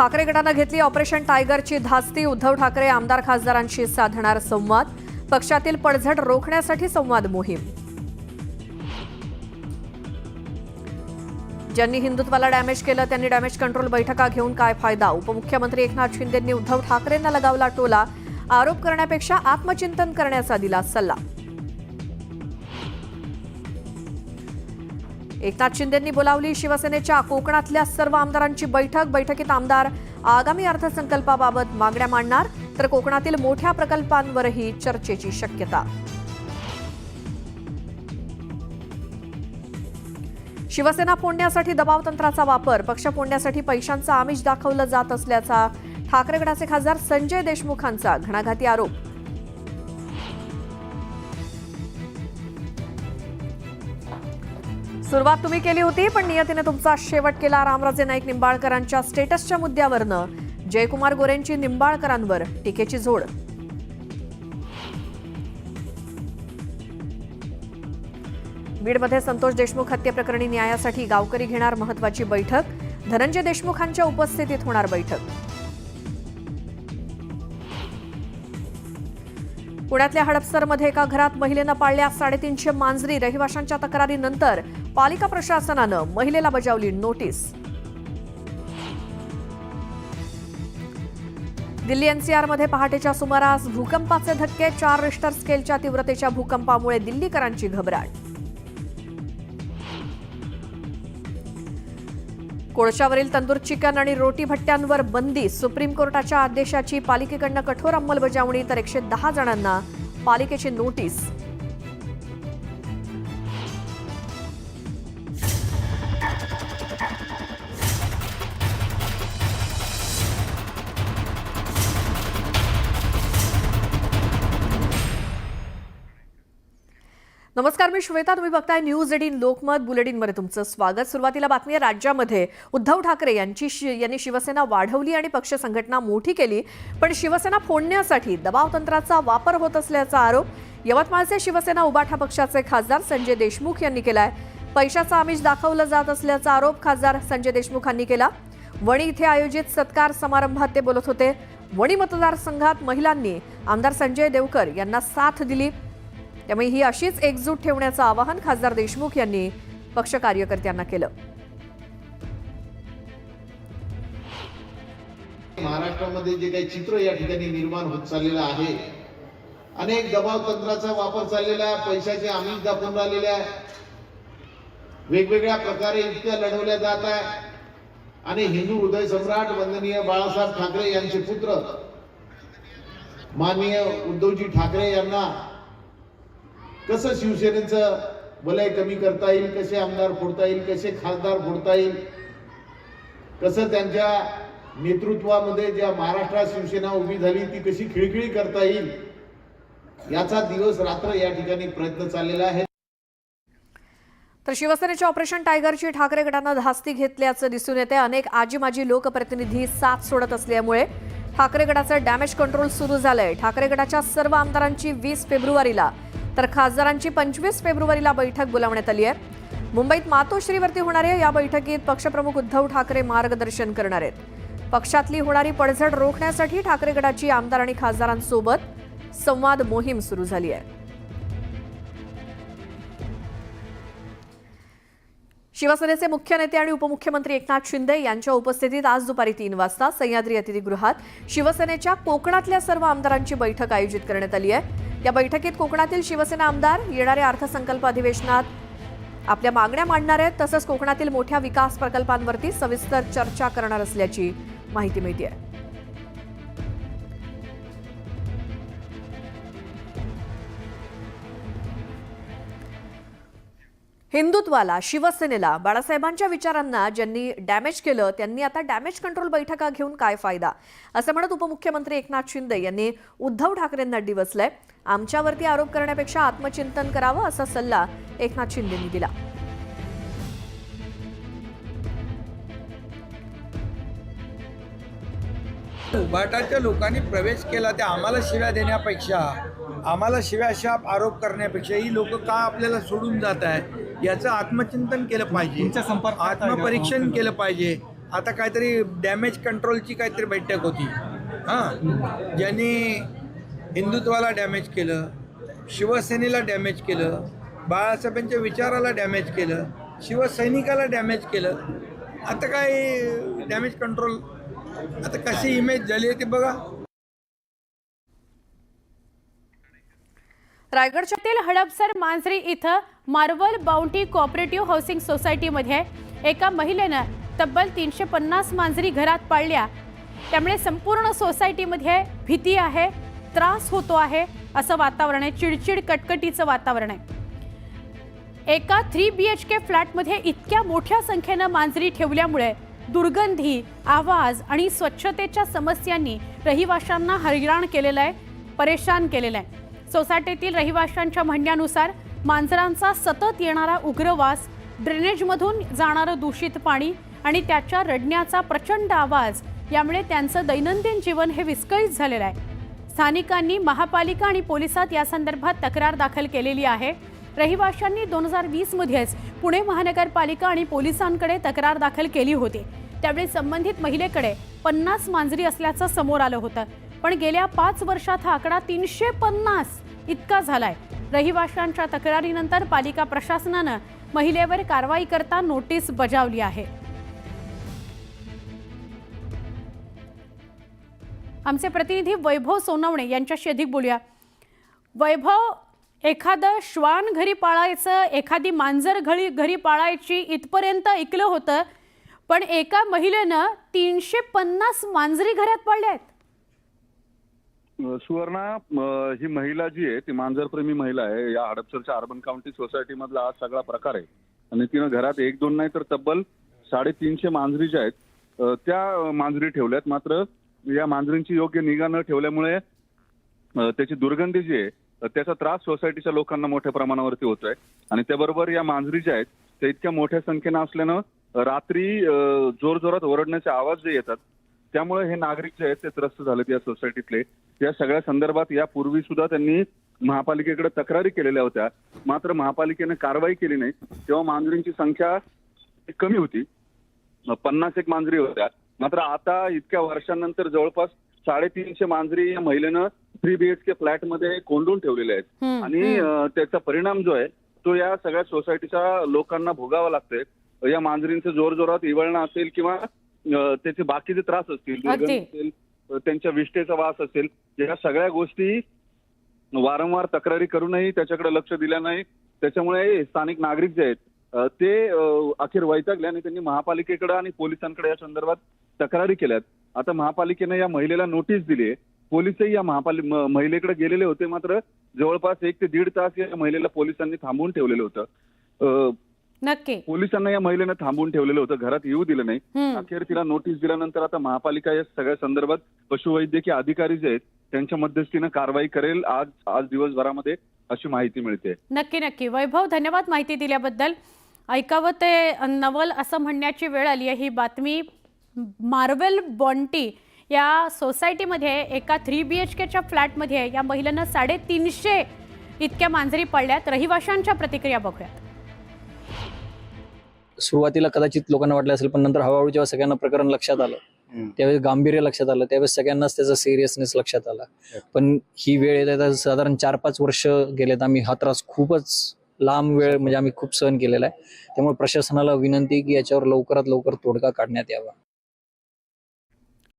ठाकरे गटानं घेतली ऑपरेशन टायगरची धास्ती। उद्धव ठाकरे आमदार खासदारांशी साधणार संवाद। पक्षातील पडझड रोखण्यासाठी संवाद मोहीम। ज्यांनी हिंदुत्वाला डॅमेज केलं त्यांनी डॅमेज कंट्रोल बैठका घेऊन काय फायदा? उपमुख्यमंत्री एकनाथ शिंदेंनी उद्धव ठाकरेंना लगावला टोला। आरोप करण्यापेक्षा आत्मचिंतन करण्याचा दिला सल्ला। एकनाथ शिंदेंनी बोलावली शिवसेनेच्या कोकणातल्या सर्व आमदारांची बैठक। बैठकीत आमदार आगामी अर्थसंकल्पाबाबत मागण्या मांडणार, तर कोकणातील मोठ्या प्रकल्पांवरही चर्चेची शक्यता। शिवसेना फोडण्यासाठी दबाव तंत्राचा वापर। पक्ष फोडण्यासाठी पैशांचं आमिष दाखवलं जात असल्याचा ठाकरे गटाचे खासदार संजय देशमुखांचा घणाघाती आरोप। सुरुवात तुम्ही केली होती, पण नियतीने तुमचा शेवट केला। रामराजे नाईक निंबाळकरांच्या स्टेटसच्या मुद्द्यावरनं जयकुमार गोरेंची निंबाळकरांवर टीकेची झोड। बीडमध्ये संतोष देशमुख हत्येप्रकरणी न्यायासाठी गावकरी घेणार महत्त्वाची बैठक। धनंजय देशमुखांच्या उपस्थितीत होणार बैठक। पुण्यातल्या हडपसरमध्ये एका घरात महिलेनं पाळल्या 350 मांजरी। रहिवाशांच्या तक्रारीनंतर पालिका प्रशासनानं महिलेला बजावली नोटीस। दिल्ली एनसीआरमध्ये पहाटेच्या सुमारास भूकंपाचे धक्के। 4 रिश्टर स्केलच्या तीव्रतेच्या भूकंपामुळे दिल्लीकरांची घबराट। कोळशावरील तंदूर चिकन आणि रोटी भट्ट्यांवर बंदी। सुप्रीम कोर्टाच्या आदेशाची पालिकेकडून कठोर अंमलबजावणी, तर 110 जणांना पालिकेची नोटीस। नमस्कार, मी श्वेता, तुम्ही बघताय न्यूज 18 लोकमत बुलेटिनमध्ये तुमचं स्वागत। सुरुवातीला बातमी आहे, राज्यामध्ये उद्धव ठाकरे यांनी शिवसेना वाढवली आणि पक्ष संघटना मोठी केली, पण शिवसेना फोडण्यासाठी दबाव तंत्राचा वापर होत असल्याचा आरोप यवतमाळचे शिवसेना उबाठा पक्षाचे खासदार संजय देशमुख यांनी केलाय। पैशाचा आमिष दाखवलं जात असल्याचा आरोप खासदार संजय देशमुखांनी केला। वणी इथे आयोजित सत्कार समारंभात ते बोलत होते। वणी मतदारसंघात महिलांनी आमदार संजय देवकर यांना साथ दिली, त्यामुळे ही अशीच एकजूट ठेवण्याचं आवाहन खासदार देशमुख यांनी पक्ष कार्यकर्त्यांना केलं। महाराष्ट्रामध्ये जे काही चित्र या ठिकाणी निर्माण होत चाललेलं आहे, अनेक दबाव तंत्राचा वापर चाललेला आहे, पैशाचे आमिष दाखवून राहिलेले आहे, वेगवेगळ्या प्रकारे युक्त्या लढवल्या जात आहे आणि हिंदू हृदय सम्राट वंदनीय बाळासाहेब ठाकरे यांचे पुत्र माननीय उद्धवजी ठाकरे यांना कसं शिवसेनेचं वलय कमी करता येईल, कसे आमदार फोडता येईल, कसे खासदार फोडता येईल, कसं त्यांच्या नेतृत्वामध्ये ज्या महाराष्ट्रात शिवसेना उभी झाली ती कशी खिळखिळी करता येईल, याचा दिवस रात्र या ठिकाणी प्रयत्न चाललेला आहे। तर शिवसेनेच्या ऑपरेशन टायगरची ठाकरे गटानं धास्ती घेतल्याचं दिसून येते। अनेक आजी माजी लोकप्रतिनिधी साथ सोडत असल्यामुळे ठाकरे गटाचं डॅमेज कंट्रोल सुरू झालंय। ठाकरे गटाच्या सर्व आमदारांची 20 फेब्रुवारीला तर खासदारांची 25 फेब्रुवारीला बैठक बोलावण्यात आली आहे। मुंबईत मातोश्रीवरती होणाऱ्या या बैठकीत पक्षप्रमुख उद्धव ठाकरे मार्गदर्शन करणार आहेत। पक्षातली होणारी पडझड रोखण्यासाठी ठाकरे गटाची आमदार आणि खासदारांसोबत संवाद मोहीम सुरू झाली आहे। शिवसेनेचे मुख्य नेते आणि उपमुख्यमंत्री एकनाथ शिंदे यांच्या उपस्थितीत आज दुपारी 3 वाजता सह्याद्री अतिथीगृहात शिवसेनेच्या कोकणातल्या सर्व आमदारांची बैठक आयोजित करण्यात आली आहे। या बैठकीत कोकणातील शिवसेना आमदार येणाऱ्या अर्थसंकल्प अधिवेशनात आपल्या मागण्या मांडणार आहेत, तसंच कोकणातील मोठ्या विकास प्रकल्पांवरती सविस्तर चर्चा करणार असल्याची माहिती मिळते आहे। हिंदुत्वाला, शिवसेनेला, बाळासाहेबांच्या विचारांना ज्यांनी डॅमेज केलं त्यांनी आता डॅमेज कंट्रोल बैठका घेऊन काय फायदा, असं म्हणत उपमुख्यमंत्री एकनाथ शिंदे यांनी उद्धव ठाकरेंना डिवचलंय। आमच्यावरती आरोप करण्यापेक्षा आत्मचिंतन करावं असा सल्ला एकनाथ शिंदेंनी दिला। उभाटाच्या लोकांनी प्रवेश केला ते आम्हाला शिव्या देण्यापेक्षा, आम्हाला शिव्याशाप आरोप करण्यापेक्षा ही लोक का आपल्याला सोडून जात आहे याचं आत्मचिंतन केलं पाहिजे, आत्मपरीक्षण केलं पाहिजे आता काहीतरी डॅमेज कंट्रोलची काहीतरी बैठक होती हां, ज्यांनी हिंदुत्वाला डॅमेज केलं, शिवसेनेला डॅमेज केलं, बाळासाहेबांच्या विचाराला डॅमेज केलं, शिवसैनिकाला डॅमेज केलं. आता काय डॅमेज कंट्रोल, आता कशी इमेज झाली आहे ते बघा. रायगडच्यातील हडपसर मांजरी इथं मार्वल बाउंटी कोऑपरेटिव्ह हाऊसिंग सोसायटीमध्ये एका महिलेनं तब्बल 350 मांजरी घरात पाळल्या. त्यामुळे संपूर्ण सोसायटीमध्ये भीती आहे, त्रास होतो आहे असं वातावरण आहे, चिडचिड कटकटीचं वातावरण आहे. एका 3 BHK फ्लॅटमध्ये इतक्या मोठ्या संख्येनं मांजरी ठेवल्यामुळे दुर्गंधी, आवाज आणि स्वच्छतेच्या समस्यांनी रहिवाशांना हैराण केलेलं आहे, परेशान केलेलं आहे. सोसायटीतील रहिवाशांच्या म्हणण्यानुसार मांजरांचा सतत येणारा उग्र वास, ड्रेनेजमधून जाणारं दूषित पाणी आणि त्याच्या रडण्याचा प्रचंड आवाज यामुळे त्यांचं दैनंदिन जीवन हे विस्कळीत झालेलं आहे. स्थानिकांनी महापालिका आणि पोलिसात या संदर्भात तक्रार दाखल केलेली आहे. रहिवाशांनी 2020 मध्येच पुणे महानगरपालिका आणि पोलिसांकडे तक्रार दाखल केली होती. त्यावेळी संबंधित महिलेकडे 50 मांजरी असल्याचं समोर आलं होतं. पण गेल्या 5 वर्षात हा आकडा 350 इतका झालाय. रहिवाशांच्या तक्रारीनंतर पालिका प्रशासनानं महिलेवर कारवाई करता नोटीस बजावली आहे. आमचे प्रतिनिधी वैभव सोनवणे यांच्याशी अधिक बोलूया. वैभव, एखादं श्वान घरी पाळायचं, एखादी मांजर घरी पाळायची इथपर्यंत ऐकलं होतं, पण एका महिलेनं 350 मांजरी घरात पाळल्या आहेत. सुवर्णा, ही महिला जी आहे ती मांजरप्रेमी महिला आहे. या हडपसरच्या अर्बन काउंटी सोसायटी मधला हा सगळा प्रकार आहे आणि तिनं घरात 1-2 नाही तर तब्बल 350 मांजरी ज्या आहेत त्या मांजरी ठेवल्यात. मात्र या मांजरींची योग्य निगा न ठेवल्यामुळे त्याची दुर्गंधी जी आहे त्याचा त्रास सोसायटीच्या लोकांना मोठ्या प्रमाणावरती होतोय. आणि त्याबरोबर या मांजरी ज्या आहेत त्या इतक्या मोठ्या संख्येनं असल्यानं रात्री जोरजोरात ओरडण्याचे आवाज जे येतात त्यामुळे हे नागरिक जे आहेत ते त्रस्त झालेत या सोसायटीतले. या सगळ्या संदर्भात यापूर्वी सुद्धा त्यांनी महापालिकेकडे तक्रारी केलेल्या होत्या. मात्र महापालिकेने कारवाई केली नाही. तेव्हा मांजरींची संख्या कमी होती, 50 मांजरी होत्या. मात्र आता इतक्या वर्षांनंतर जवळपास 350 मांजरी या महिलेनं 3 BHK फ्लॅटमध्ये कोंडून ठेवलेल्या आहेत. आणि त्याचा परिणाम जो आहे तो या सगळ्या सोसायटीच्या लोकांना भोगावा लागतोय. या मांजरींचं जोरजोरात इवळणं असेल किंवा त्याचे बाकीचे त्रास असतील, दुर्गंधी असेल, त्यांच्या विष्ठेचा वास असेल, या सगळ्या गोष्टी वारंवार तक्रारी करूनही त्याच्याकडे लक्ष दिलं नाही. त्याच्यामुळे स्थानिक नागरिक जे आहेत ते अखेर वैतागले आणि त्यांनी महापालिकेकडे आणि पोलिसांकडे या संदर्भात तक्रारी केल्यात. आता महापालिकेने या महिलेला नोटीस दिली आहे. पोलिसही या महिलेकडे गेलेले होते. मात्र जवळपास 1 ते 1.5 तास या महिलेला पोलिसांनी थांबवून ठेवलेलं होतं. नक्की पोलिसांना या महिलेनं थांबवून ठेवलेलं होतं, घरात येऊ दिलं नाही. अखेर तिला नोटीस दिल्यानंतर आता महापालिका या सगळ्या संदर्भात पशुवैद्यकीय अधिकारी जे आहेत त्यांच्या मध्यस्थीनं कारवाई करेल आज दिवसभरामध्ये, अशी माहिती मिळते. नक्की वैभव, धन्यवाद माहिती दिल्याबद्दल. ऐकावं ते नवल असं म्हणण्याची वेळ आली आहे. ही बातमी मार्वल बॉन्टी या सोसायटीमध्ये एका 3 BHKच्या फ्लॅटमध्ये या महिलेनं 350 इतक्या मांजरी पाळल्यात. रहिवाशांच्या प्रतिक्रिया बघूयात. सुरुवातीला कदाचित लोकांना वाटलं असेल, पण नंतर हळूहळू जेव्हा सगळ्यांना प्रकरण लक्षात आलं, त्यावेळेस गांभीर्य लक्षात आलं, त्यावेळेस सगळ्यांनाच त्याचा सिरियसनेस लक्षात आला. पण ही वेळ येत साधारण 4-5 वर्ष गेलेत. आम्ही हा त्रास खूपच लांब वेळ म्हणजे आम्ही खूप सहन केलेला आहे. त्यामुळे प्रशासनाला विनंती की याच्यावर लवकरात लवकर तोडगा काढण्यात यावा.